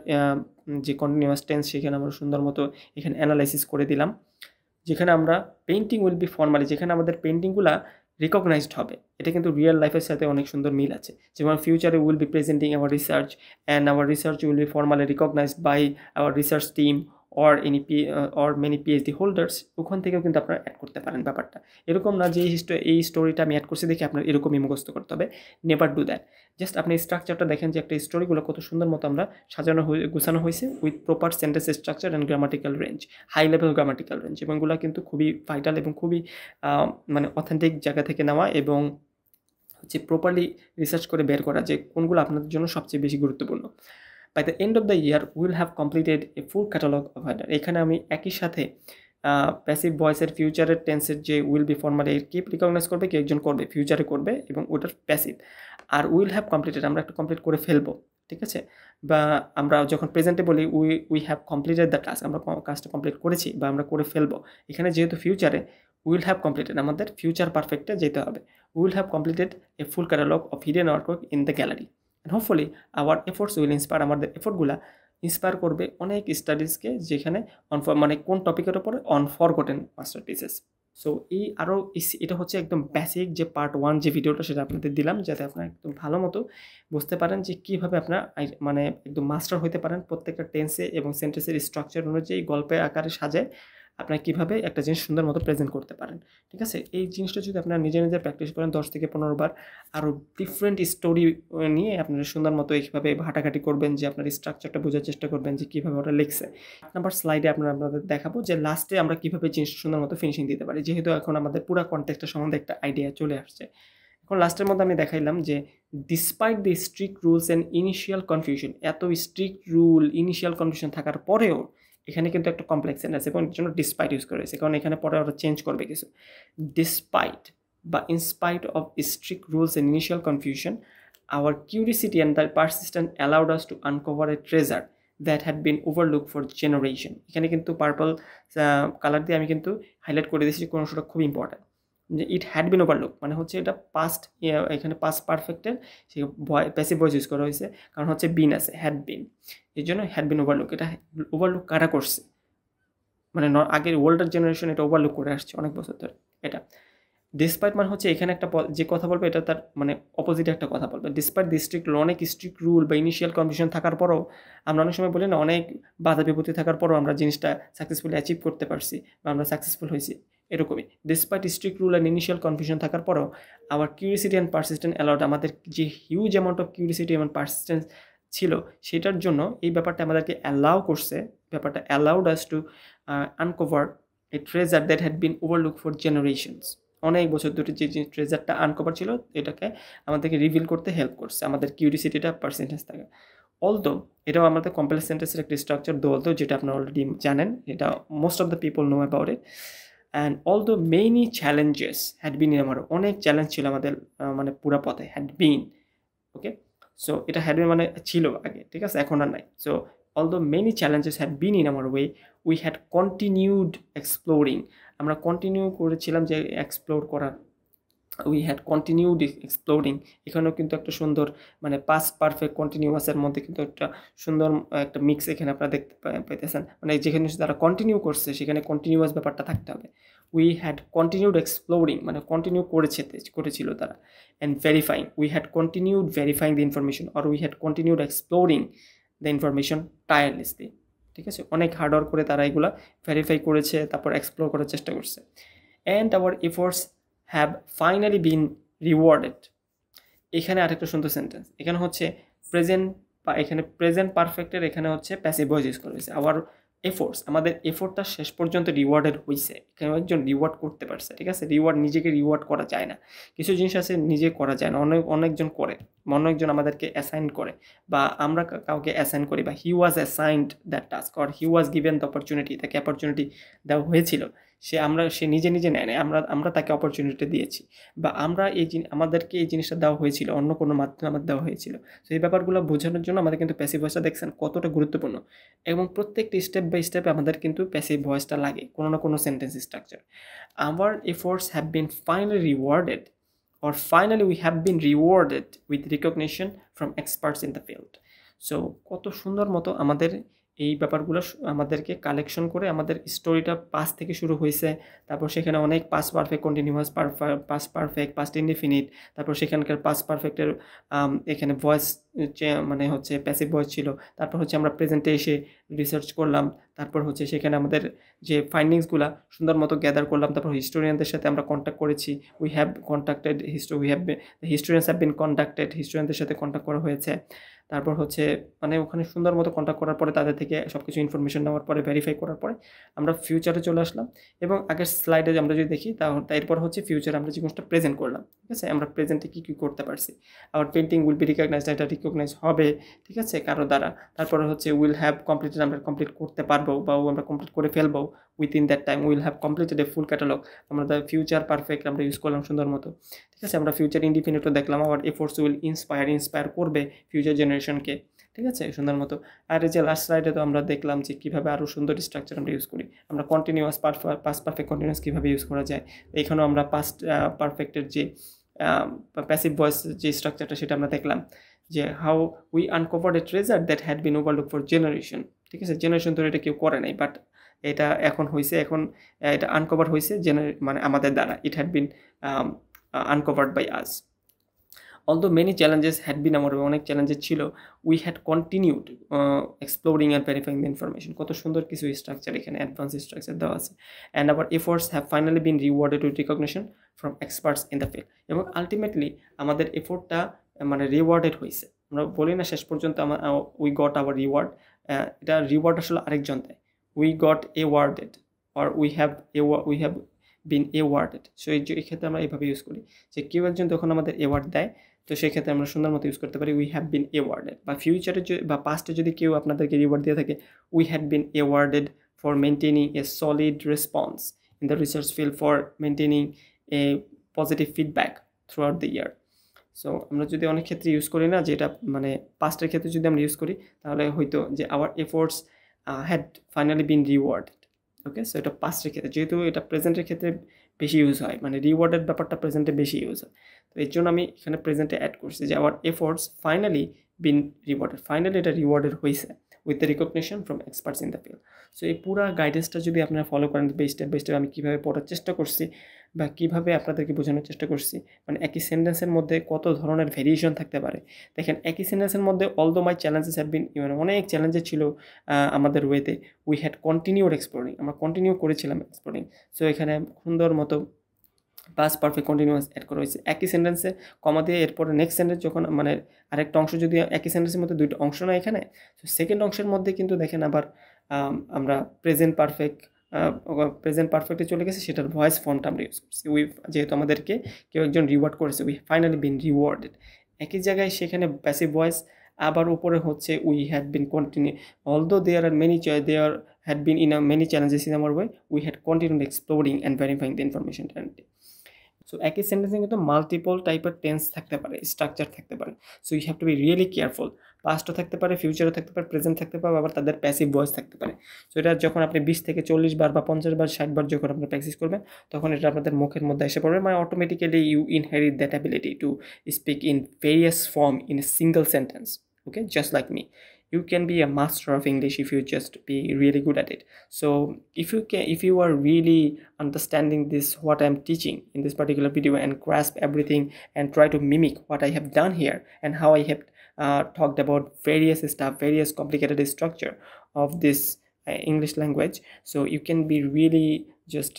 যে কন্টিনিউয়াস টেন্স সেখানে আমরা সুন্দর মতো এখানে অ্যানালাইসিস করে দিলাম, যেখানে আমরা পেইন্টিং উইল বি ফর্মালি, যেখানে আমাদের পেইন্টিংগুলো রিকগনাইজড হবে, এটা কিন্তু রিয়েল লাইফের সাথে অনেক সুন্দর মিল আছে। যেমন ফিউচারে will be presenting our research and our research will be formally recognised by our research team or many PhD holders, ওখান থেকেও কিন্তু আপনারা অ্যাড করতে পারেন ব্যাপারটা। এরকম না যে এই স্টোরিটা আমি অ্যাড করছি দেখে আপনার এরকমই মুখস্থ করতে হবে, নেভার ডু দ্যাট। জাস্ট আপনি স্ট্রাকচারটা দেখেন যে একটা স্টোরিগুলো কত সুন্দর মতো আমরা গুছানো হয়েছে with proper sentence structure and grammatical range, high level grammatical range, এবং এগুলো কিন্তু খুবই ভাইটাল এবং খুবই মানে অথেন্টিক জায়গা থেকে নেওয়া এবং হচ্ছে প্রপারলি রিসার্চ করে বের করা যে কোনগুলো আপনাদের জন্য সবচেয়ে বেশি গুরুত্বপূর্ণ। By the end of the year will have completed a full catalogue of hider, এখানে আমি একই সাথে প্যাসিভ ভয়েসের ফিউচারের টেন্সের যে উইল বি ফর্মালি কি রিকগনাইজ করবে, কি একজন করবে, ফিউচারে করবে এবং ওটার প্যাসিভ। আর উইল হ্যাভ কমপ্লিটেড আমরা একটা কমপ্লিট করে ফেলবো, ঠিক আছে, বা আমরা যখন প্রেজেন্টে বলি we have completed the task, আমরা কাজটা কমপ্লিট করেছি বা আমরা করে ফেলবো। এখানে যেহেতু ফিউচারে উইল হ্যাভ কমপ্লিটেড, আমাদের ফিউচার পারফেক্টে যেতে হবে। Will have completed a full catalogue of hidden artwork in the gallery and hopefully our efforts will inspire, আমাদের এফোর্টগুলো ইন্সপায়ার করবে অনেক স্টাডিজকে, যেখানে মানে কোন টপিকের ওপরে, অন ফরগটেন মাস্টারপিসেস। সো এই আরও এটা হচ্ছে একদম বেসিক যে পার্ট 1 যে ভিডিওটা সেটা আপনাদের দিলাম, যাতে আপনারা একদম ভালো মতো বুঝতে পারেন যে কীভাবে আপনারা মানে একদম মাস্টার হতে পারেন প্রত্যেকটা টেন্সে এবং সেন্টেন্সের স্ট্রাকচার অনুযায়ী গল্পের আকারে সাজায় আপনারা কীভাবে একটা জিনিস সুন্দর মতো প্রেজেন্ট করতে পারেন। ঠিক আছে, এই জিনিসটা যদি আপনারা নিজে নিজে প্র্যাকটিস করেন 10 থেকে 15 বার, আরও ডিফারেন্ট স্টোরি নিয়ে আপনারা সুন্দর মতো এইভাবে ঘাটাঘাটি করবেন, যে আপনার স্ট্রাকচারটা বোঝার চেষ্টা করবেন যে কীভাবে ওটা লিখছে। নাম্বার স্লাইডে আপনাদের দেখাবো যে লাস্টে আমরা কীভাবে জিনিসটা সুন্দর মতো ফিনিশিং দিতে পারি, যেহেতু এখন আমাদের পুরো কনটেক্সটের সম্বন্ধে একটা আইডিয়া চলে আসছে। এখন লাস্টের মধ্যে আমি দেখাইলাম যে despite the strict rules and initial confusion, এত স্ট্রিক্ট রুল ইনিশিয়াল কনফিউশন থাকার পরেও এখানে কিন্তু একটা কমপ্লেক্স সেন্টেন্স এবং এর জন্য ডিসপাইট ইউজ করেছে, কারণ এখানে পরে ওরা চেঞ্জ করবে কিছু। ডিসপাইট বা in spite of strict rules and initial confusion, our curiosity and the persistent allowed us to uncover a treasure that had been overlook for generation. এখানে কিন্তু পার্পল কালার দিয়ে আমি কিন্তু হাইলাইট করে দিয়েছি, কোন অংশটা খুব ইম্পর্ট্যান্ট, যে ইট হ্যাড বিন ওভারলুক মানে হচ্ছে এটা পাস্ট, এখানে পাস্ট পারফেক্টের সে প্যাসিভ ভয়েস ইউজ করা হয়েছে, কারণ হচ্ছে বিন আছে, হ্যাড বিন, এই জন্য হ্যাড বিন ওভারলুক। এটা ওভারলুক কারা করছে, মানে আগের ওল্ডার জেনারেশন এটা ওভারলুক করে আসছে অনেক বছর ধরে। এটা ডিসপাইট মানে হচ্ছে এখানে একটা যে কথা বলবে এটা তার মানে অপোজিটে একটা কথা বলবে। ডিসপাইট দি স্ট্রিক্ট অনেক স্ট্রিক্ট রুল বা ইনিশিয়াল কন্ডিশন থাকার পরও, আমরা অনেক সময় বলি না, অনেক বাধা বিপত্তি থাকার পরও আমরা জিনিসটা সাকসেসফুলি অ্যাচিভ করতে পারছি বা আমরা সাকসেসফুল হয়েছি, এরকমই। Despite strict rule and initial confusion থাকার পরও our curiosity and persistent allowed, আমাদের যে হিউজ অ্যামাউন্ট অফ কিউরিসিটি এবং পারসিস্টেন্স ছিল সেটার জন্য এই ব্যাপারটা আমাদেরকে অ্যালাউ করছে, ব্যাপারটা allowed us to uncover a treasure that had been overlook for generations. অনেক বছর ধরে যে ট্রেজারটা আনকভার ছিল এটাকে আমাদেরকে রিভিল করতে হেল্প করছে, আমাদের কিউরিসিটিটা পার্সেন্টেজ থাকে। অলদো এটাও আমাদের কমপ্লেক্স সেন্টেন্সের একটা স্ট্রাকচার, অলদো যেটা আপনারা অলরেডি জানেন, এটা most of the people know about it. And although many challenges had been, আমার অনেক চ্যালেঞ্জ ছিল আমাদের মানে পুরা পথে, হ্যাড বিন, ওকে। সো এটা হ্যাড বিন মানে ছিল আগে, ঠিক আছে, এখন আর নাই। So although many challenges had been in our way, we had continued exploring, আমরা কন্টিনিউ করেছিলাম যে এক্সপ্লোর করা, উই হ্যাড কন্টিনিউড এক্সপ্লোরিং। এখানেও কিন্তু একটা সুন্দর মানে পাস্ট পারফেক্ট কন্টিনিউয়াসের মধ্যে কিন্তু একটা সুন্দর একটা মিক্স এখানে আপনারা দেখতে পাইতেছেন, মানে যেখানে তারা কন্টিনিউ করছে সেখানে কন্টিনিউয়াস ব্যাপারটা থাকতে হবে। উই হ্যাড কন্টিনিউড এক্সপ্লোরিং মানে কন্টিনিউ করেছিল তারা। And verifying, we had continued verifying the information, or we had continued exploring the information tirelessly. ঠিক আছে, অনেক হার্ডওয়ার্ক করে তারা এগুলা ভেরিফাই করেছে, তারপর এক্সপ্লোর করার চেষ্টা করছে। And our efforts have finally been rewarded. এখানে আরেকটা সুন্দর সেন্টেন্স, এখানে হচ্ছে প্রেজেন্ট, বা এখানে প্রেজেন্ট পারফেক্টের এখানে হচ্ছে প্যাসিভ ভয়েস ইউজ করা হয়েছে। আওয়ার এফোর্টস, আমাদের এফোর্টটা শেষ পর্যন্ত রিওয়ার্ডেড হয়েছে, এখানে একজন রিওয়ার্ড করতে পারছে। ঠিক আছে, রিওয়ার্ড নিজেকে রিওয়ার্ড করা যায় না, কিছু জিনিস আছে নিজে করা যায় না, অনেকজন করে, অনেকজন আমাদেরকে অ্যাসাইন করে, বা আমরা কাউকে অ্যাসাইন করি, বা he was assigned that task, or he was given the opportunity, তাকে অপরচুনিটি দেওয়া হয়েছিল, সে নিজে নেয় না, আমরা তাকে অপরচুনিটি দিয়েছি, বা আমরা আমাদেরকে এই জিনিসটা দেওয়া হয়েছিল, অন্য কোনো মাধ্যমে আমাদের দেওয়া হয়েছিল। তো এই ব্যাপারগুলো বোঝানোর জন্য আমাদের কিন্তু প্যাসিভ ভয়েসটা দেখছেন কতটা গুরুত্বপূর্ণ, এবং প্রত্যেকটি স্টেপ বাই স্টেপে আমাদের কিন্তু প্যাসিভ ভয়েসটা লাগে কোনো না কোনো sentence structure. Our efforts have been finally rewarded, or finally we have been rewarded with recognition from experts in the field. So কত সুন্দর মতো আমাদের এই ব্যাপারগুলো আমাদেরকে কালেকশন করে, আমাদের স্টোরিটা পাস্ট থেকে শুরু হয়েছে, তারপর সেখানে অনেক past perfect, continuous past perfect, past indefinite, তারপর সেখানকার পাস্ট পারফেক্টের এখানে ভয়েস মানে হচ্ছে প্যাসিভ ভয়েস ছিল, তারপর হচ্ছে আমরা প্রেজেন্টে এসে রিসার্চ করলাম, তারপর হচ্ছে সেখানে আমাদের যে ফাইন্ডিংসগুলো সুন্দর মতো গ্যাদার করলাম, তারপর হিস্টোরিয়ানদের সাথে আমরা কন্ট্যাক্ট করেছি, we have contacted historians have been contacted, হিস্টোরিয়ানদের সাথে কন্ট্যাক্ট করা হয়েছে। তারপর হচ্ছে মানে ওখানে সুন্দর মতো কন্ট্যাক্ট করার পরে তাদের থেকে সব কিছু ইনফরমেশন নেওয়ার পরে ভেরিফাই করার পরে আমরা ফিউচারে চলে আসলাম, এবং আগের স্লাইডে আমরা যদি দেখি তারপর হচ্ছে ফিউচারে আমরা যে জিনিসটা প্রেজেন্ট করলাম। ঠিক আছে, আমরা প্রেজেন্টে কী কী করতে পারছি, আবার পেন্টিং উইল বি রিকগনাইজড, এটা রিকগনাইজ হবে, ঠিক আছে, কারো দ্বারা। তারপরে হচ্ছে উইল হ্যাভ কমপ্লিটেড, আমরা কমপ্লিট করতে পারবো, বা আমরা কমপ্লিট করে ফেলবো within that time, will have completed a full catalog, আমরা ফিউচার পারফেক্ট আমরা ইউজ করলাম সুন্দর মতো। ঠিক আছে, আমরা ফিউচার ইনডিফিনিটও দেখলাম, আবার এফোর্টস উইল ইন্সপায়ার করবে ফিউচার জেনারেশনকে। ঠিক আছে, সুন্দর মতো। আর এই যে লাস্ট স্লাইডে তো আমরা দেখলাম যে কীভাবে আরও সুন্দর স্ট্রাকচার আমরা ইউজ করি, আমরা কন্টিনিউয়াস পাস্ট পারফেক্ট কন্টিনিউয়াস কীভাবে ইউজ করা যায়। এখানেও আমরা পাস্ট পারফেক্টের যে প্যাসিভ ভয়েস যে স্ট্রাকচারটা সেটা আমরা দেখলাম, যে how we uncovered A treasure that had been overlook for generation. ঠিক আছে, জেনারেশন ধরে এটা কেউ করে নাই, বাট এটা এখন হয়েছে, এখন এটা আনকভার হয়েছে মানে আমাদের দ্বারা, ইট had bin uncovered by us. Although many challenges had been আমার অনেক চ্যালেঞ্জেস ছিল, we had continued exploring and verifying the information. কত সুন্দর কিছু স্ট্রাকচার এখানে অ্যাডভান্স স্ট্রাকচার দেওয়া আছে, and our efforts have finally been rewarded with recognition from experts in the field. এবং আলটিমেটলি আমাদের এফোর্টটা মানে রিওয়ার্ডেড হয়েছে। আমরা বলি না শেষ পর্যন্ত উই গট আওয়ার রিওয়ার্ড, এটা রিওয়ার্ড আসলে আরেকজন দেয়, we got awarded or we have been awarded. So এই ক্ষেত্রে আমরা এইভাবে ইউজ করি যে কেউ একজন যখন আমাদের অ্যাওয়ার্ড দেয়, তো সেক্ষেত্রে আমরা সুন্দর মতো ইউজ করতে পারি উই হ্যাভ বিন অ্যাওয়ার্ডেড। বা ফিউচারে বা পাস্টে যদি কেউ আপনাদেরকে রিওয়ার্ড দিয়ে থাকে, we had been awarded for maintaining a solid response in the research field, for maintaining a positive feedback through out the year. So আমরা যদি অনেক ক্ষেত্রে ইউজ করি না, যে এটা মানে পাস্টের ক্ষেত্রে যদি আমরা ইউজ করি, তাহলে হয়তো যে our efforts had finally been rewarded. Okay, so এটা পাস্টের ক্ষেত্রে, যেহেতু এটা প্রেজেন্টের ক্ষেত্রে বেশি ইউজ হয়, মানে রিওয়ার্ডের ব্যাপারটা প্রেজেন্টে বেশি ইউজ হয়, তো এর জন্য আমি এখানে প্রেজেন্টে অ্যাড করছি যে our efforts finally been rewarded, finally এটা রিওয়ার্ডেড হয়েছে with the recognition from experts in the field. So এই পুরো গাইডেন্সটা যদি আপনারা ফলো করেন স্টেপ বাই স্টেপ, আমি কীভাবে পড়ার চেষ্টা করছি বা কীভাবে আপনাদেরকে বোঝানোর চেষ্টা করছি, মানে একই সেন্টেন্সের মধ্যে কত ধরনের ভেরিয়েশন থাকতে পারে। দেখেন একই সেন্টেন্সের মধ্যে although my challenges have been, মানে অনেক চ্যালেঞ্জেস ছিল আমাদের ওয়েতে, উই হ্যাড কন্টিনিউড এক্সপ্লোরিং, আমরা কন্টিনিউ করেছিলাম এক্সপ্লোরিং। সো এখানে সুন্দর মতো পাস্ট পারফেক্ট কন্টিনিউয়াস অ্যাড করা হয়েছে একই সেন্টেন্সে, কমা দিয়ে এরপরে নেক্সট সেন্টেন্স যখন মানে আরেকটা অংশ, যদি একই সেন্টেন্সের মধ্যে দুইটা অংশ না এখানে, তো সেকেন্ড অংশের মধ্যে কিন্তু দেখেন আবার আমরা প্রেজেন্ট পারফেক্টে চলে গেছে, সেটার ভয়েস ফর্মটা আমরা ইউজ করছি। যেহেতু আমাদেরকে কেউ একজন রিওয়ার্ড করেছে, উই ফাইনালি বিন রিওয়ার্ডেড। একই জায়গায় সেখানে প্যাসিভ ভয়েস, আবার উপরে হচ্ছে we had been continue, although there had been in many challenges in our way, we had continued exploring and verifying the information. So একই সেন্টেন্সে কিন্তু মাল্টিপল টাইপের টেন্স থাকতে পারে, স্ট্রাকচার থাকতে পারে। So you have to be really careful. পাস্টও থাকতে পারে, ফিউচারও থাকতে পারে, প্রেজেন্ট থাকতে পারে, আবার তাদের প্যাসিভ ভয়েস থাকতে পারে। সো এটা যখন আপনি 20 থেকে 40 বার বা 50 বার 60 বার যখন আপনি প্র্যাকটিস করবেন, তখন এটা আপনাদের মুখের মধ্যে এসে পড়বে, মানে automatically you inherit that ability to speak in various form in a single sentence. Okay, just like me, you can be a master of English if you just be really good at it. So if you are really understanding this, what I'm teaching in this particular video, and grasp everything and try to mimic what I have done here and how I have talked about various stuff, various complicated structure of this English language, so you can be really just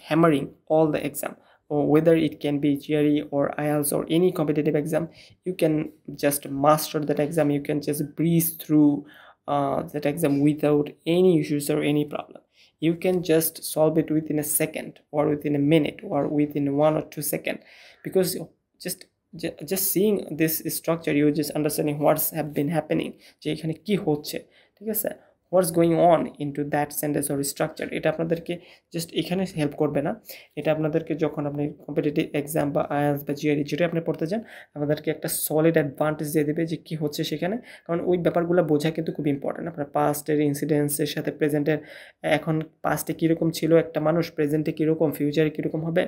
hammering all the exam, or whether it can be GRE or IELTS or any competitive exam. You can just master that exam, you can just breeze through that exam without any issues or any problem. You can just solve it within a second or within a minute or within 1 or 2 seconds, because just seeing this structure, you're just understanding what's have been happening, যে এখানে কি হচ্ছে, ঠিক আছে, what's going on into that sentence or structure. এটা আপনাদেরকে just এখানে help করবে না, এটা আপনাদেরকে যখন আপনি কম্পিটিটিভ এক্সাম বা আইএলটিএস বা জিআরই যেটা আপনি পড়তে চান, আপনাদেরকে একটা সলিড অ্যাডভান্টেজ দিয়ে দেবে যে কী হচ্ছে সেখানে। কারণ ওই ব্যাপারগুলো বোঝা কিন্তু খুব ইম্পর্টেন্ট। আপনার পাস্টের ইনসিডেন্সের সাথে প্রেজেন্টের, এখন পাস্টে কীরকম ছিল একটা মানুষ, প্রেজেন্টে কীরকম, ফিউচারে কীরকম হবে,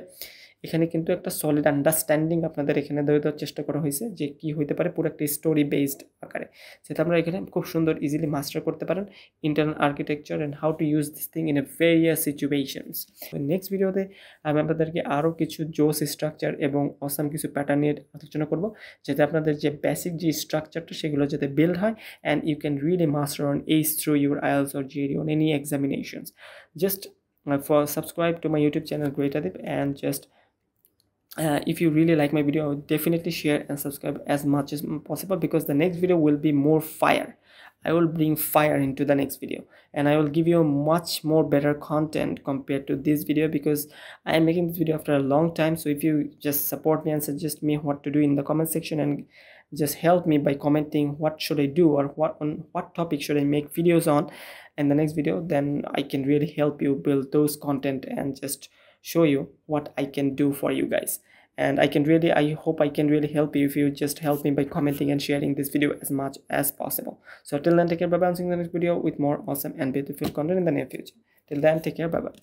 এখানে কিন্তু একটা সলিড আন্ডারস্ট্যান্ডিং আপনাদের এখানে দেওয়ার চেষ্টা করা হয়েছে যে কী হইতে পারে, পুরো একটা স্টোরি বেসড আকারে, যেটা আমরা এখানে খুব সুন্দর ইজিলি মাস্টার করতে পারেন internal architecture and how to use this thing in a various situations. Next ভিডিওতে আমি আপনাদেরকে আরও কিছু জোস স্ট্রাকচার এবং অসাম কিছু প্যাটার্ন নিয়ে আলোচনা করব, যাতে আপনাদের যে বেসিক যে স্ট্রাকচারটা সেগুলো যাতে বিল্ড হয়, and you can really master on H through your IELTS or GRE on any examinations. Just subscribe to my YouTube channel Great Adib, and just if you really like my video, definitely share and subscribe as much as possible, because the next video will be more fire. I will bring fire into the next video, and I will give you much more better content compared to this video, because I am making this video after a long time. So if you just support me and suggest me what to do in the comment section, and just help me by commenting what should I do, or what topic should I make videos on in the next video, then I can really help you build those content and just show you what I can do for you guys. And I hope I can really help you if you just help me by commenting and sharing this video as much as possible. So till then, take care, bye bye. I'm seeing you in the next video with more awesome and beautiful content in the near future. Till then, take care, bye bye.